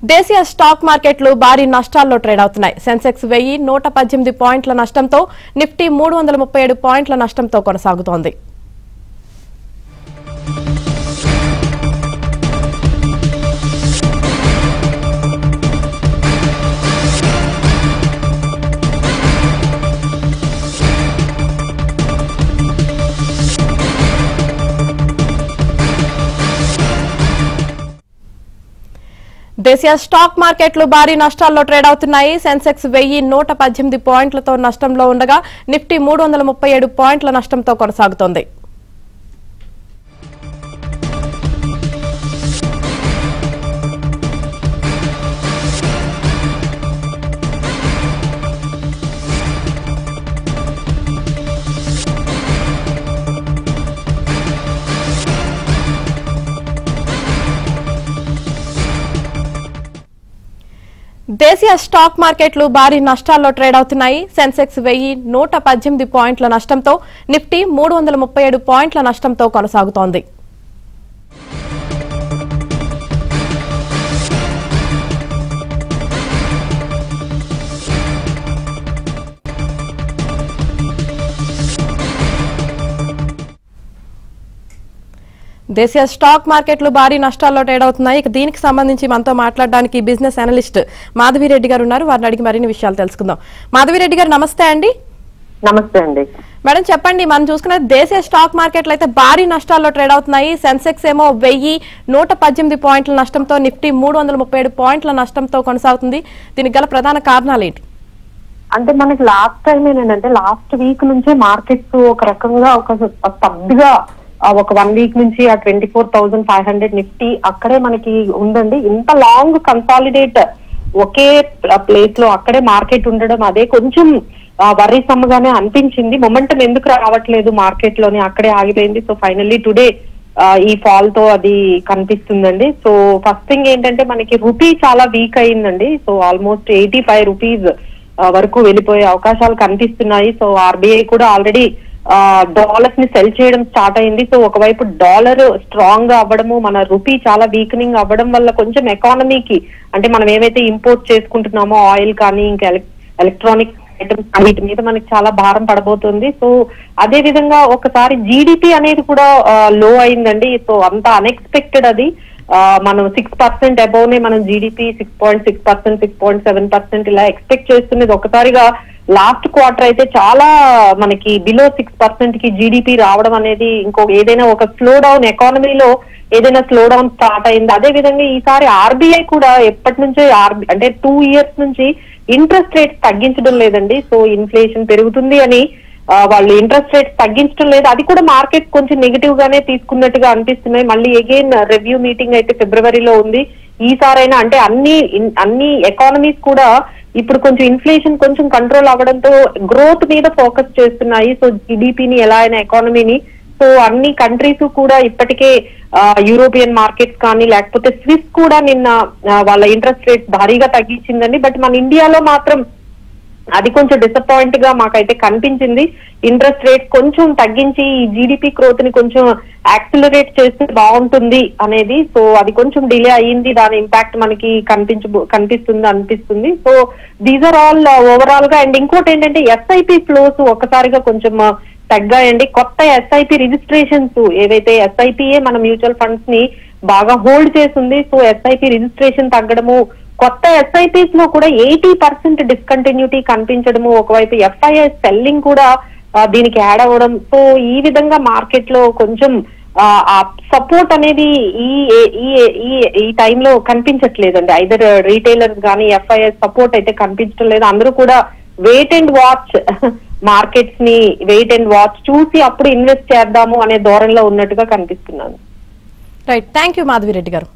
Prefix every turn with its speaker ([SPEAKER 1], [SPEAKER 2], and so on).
[SPEAKER 1] దేశీయ స్టాక్ మార్కెట్లు భారీ నష్టాల్లో ట్రేడ్ అవుతున్నాయి. సెన్సెక్స్ 1118 పాయింట్ల నష్టంతో, నిఫ్టీ 337 పాయింట్ల నష్టంతో కొనసాగుతోంది. దేశీయ స్టాక్ మార్కెట్లు భారీ నష్టాల్లో ట్రేడ్ అవుతున్నాయి. సెన్సెక్స్ 1118 పాయింట్లతో నష్టంలో ఉండగా, నిఫ్టీ 337 పాయింట్ల నష్టంతో కొనసాగుతోంది. దేశీయ స్టాక్ మార్కెట్లు భారీ నష్టాల్లో ట్రేడ్ అవుతున్నాయి. సెన్సెక్స్ 1118 పాయింట్ల నష్టంతో, నిఫ్టీ 337 పాయింట్ల నష్టంతో కొనసాగుతోంది. దేశీయ స్టాక్ మార్కెట్లు భారీ నష్టాల్లో ట్రేడ్ అవుతున్నాయి. దీనికి సంబంధించి మనతో మాట్లాడడానికి బిజినెస్ అనలిస్ట్ మాధవిరెడ్డి గారు ఉన్నారు. వారిని అడిగి మరిన్ని విషయాలు తెలుసుకుందాం. మాధవిరెడ్డి గారు నమస్తే అండి.
[SPEAKER 2] నమస్తే అండి
[SPEAKER 1] మేడం, చెప్పండి. మనం చూసుకున్న దేశీయ స్టాక్ మార్కెట్లు అయితే భారీ నష్టాల్లో ట్రేడ్ అవుతున్నాయి. సెన్సెక్స్ ఏమో 1118 పాయింట్ల నష్టంతో, నిఫ్టీ 337 పాయింట్ల నష్టంతో కొనసాగుతుంది. దీనికి గల ప్రధాన కారణాలు ఏంటి?
[SPEAKER 2] అంటే మనకి లాస్ట్ టైం ఏంటంటే, లాస్ట్ వీక్ నుంచే మార్కెట్స్ ఒక రకంగా పెద్దగా ఒక 1 వీక్ నుంచి ఆ 24,500 నిఫ్టీ అక్కడే మనకి ఉందండి. ఇంత లాంగ్ కన్సాలిడేట్ ఒకే ప్లేస్ లో అక్కడే మార్కెట్ ఉండడం, అదే కొంచెం వర్రీసమ్ గానే అనిపించింది. మొమెంటం ఎందుకు రావట్లేదు మార్కెట్ లోని, అక్కడే ఆగిపోయింది. సో ఫైనల్లీ టుడే ఈ ఫాల్ తో అది కనిపిస్తుందండి. సో ఫస్ట్ థింగ్ ఏంటంటే, మనకి రూపీ చాలా వీక్ అయిందండి. సో ఆల్మోస్ట్ 85 రూపీస్ వరకు వెళ్ళిపోయే అవకాశాలు కనిపిస్తున్నాయి. సో ఆర్బీఐ కూడా ఆల్రెడీ డాలర్స్ ని సెల్ చేయడం స్టార్ట్ అయింది. సో ఒకవైపు డాలర్ స్ట్రాంగ్ గా అవ్వడము, మన రూపీ చాలా వీకనింగ్ అవ్వడం వల్ల కొంచెం ఎకానమీకి, అంటే మనం ఏవైతే ఇంపోర్ట్ చేసుకుంటున్నామో ఆయిల్ కానీ ఇంకా ఎలక్ట్రానిక్ ఐటమ్స్ వీటి మీద మనకి చాలా భారం పడబోతుంది. సో అదే విధంగా ఒకసారి జీడిపి అనేది కూడా లో అయిందండి. సో అంత అన్ఎక్స్పెక్టెడ్ అది. మనం 6% అబౌవ్ నే మనం జీడిపి 6.6%, 6.7% ఇలా ఎక్స్పెక్ట్ చేస్తున్నది. ఒకసారిగా లాస్ట్ క్వార్టర్ అయితే చాలా మనకి బిలో 6% కి జీడిపి రావడం అనేది, ఏదైనా ఒక స్లో డౌన్ ఎకానమీలో ఏదైనా స్లో డౌన్ స్టార్ట్ అయింది. అదే విధంగా ఈసారి ఆర్బీఐ కూడా ఎప్పటి నుంచో అంటే 2 ఇయర్స్ నుంచి ఇంట్రెస్ట్ రేట్స్ తగ్గించడం లేదండి. సో ఇన్ఫ్లేషన్ పెరుగుతుంది అని వాళ్ళు ఇంట్రెస్ట్ రేట్స్ తగ్గించడం లేదు. అది కూడా మార్కెట్ కొంచెం నెగిటివ్ గానే తీసుకున్నట్టుగా అనిపిస్తున్నాయి. మళ్ళీ అగైన్ రివ్యూ మీటింగ్ అయితే ఫిబ్రవరిలో ఉంది. ఈసారైనా అంటే అన్ని ఎకానమీస్ కూడా ఇప్పుడు కొంచెం ఇన్ఫ్లేషన్ కొంచెం కంట్రోల్ అవ్వడంతో గ్రోత్ మీద ఫోకస్ చేస్తున్నాయి. సో జీడిపిని ఎలా అయినా ఎకానమీని. సో అన్ని కంట్రీస్ కూడా ఇప్పటికే యూరోపియన్ మార్కెట్స్ కానీ లేకపోతే స్విస్ కూడా నిన్న వాళ్ళ ఇంట్రెస్ట్ రేట్స్ భారీగా తగ్గించిందండి. బట్ మన ఇండియాలో మాత్రం అది కొంచెం డిసప్పాయింట్ గా మాకైతే కనిపించింది. ఇంట్రెస్ట్ రేట్ కొంచెం తగ్గించి ఈ జీడిపి గ్రోత్ ని కొంచెం యాక్సిలరేట్ చేస్తే బాగుంటుంది అనేది. సో అది కొంచెం డిలే అయ్యింది. దాని ఇంపాక్ట్ మనకి అనిపిస్తుంది. So these are all overall గా. అండ్ ఇంకోటి ఏంటంటే, ఎస్ఐపి ఫ్లోస్ ఒక్కసారిగా కొంచెం తగ్గాయండి. కొత్త ఎస్ఐపి రిజిస్ట్రేషన్స్ ఏవైతే ఎస్ఐపిఏ మన మ్యూచువల్ ఫండ్స్ ని బాగా హోల్డ్ చేస్తుంది. సో ఎస్ఐపి రిజిస్ట్రేషన్ తగ్గడము, కొత్త ఎస్ఐపిస్ లో కూడా 80% డిస్కంటిన్యూటీ కనిపించడము, ఒకవైపు ఎఫ్ఐఎస్ సెల్లింగ్ కూడా దీనికి యాడ్ అవ్వడం. సో ఈ విధంగా మార్కెట్ లో కొంచెం సపోర్ట్ అనేది ఈ టైంలో కనిపించట్లేదండి. ఐదర్ రీటైలర్స్ కానీ ఎఫ్ఐఎస్ సపోర్ట్ అయితే కనిపించడం లేదు. అందరూ కూడా వెయిట్ అండ్ వాచ్, మార్కెట్స్ ని వెయిట్ అండ్ వాచ్ చూసి అప్పుడు ఇన్వెస్ట్ చేద్దాము అనే ధోరణిలో ఉన్నట్టుగా కనిపిస్తున్నాను.
[SPEAKER 1] రైట్, థ్యాంక్ యూ మాధవిరెడ్డి గారు.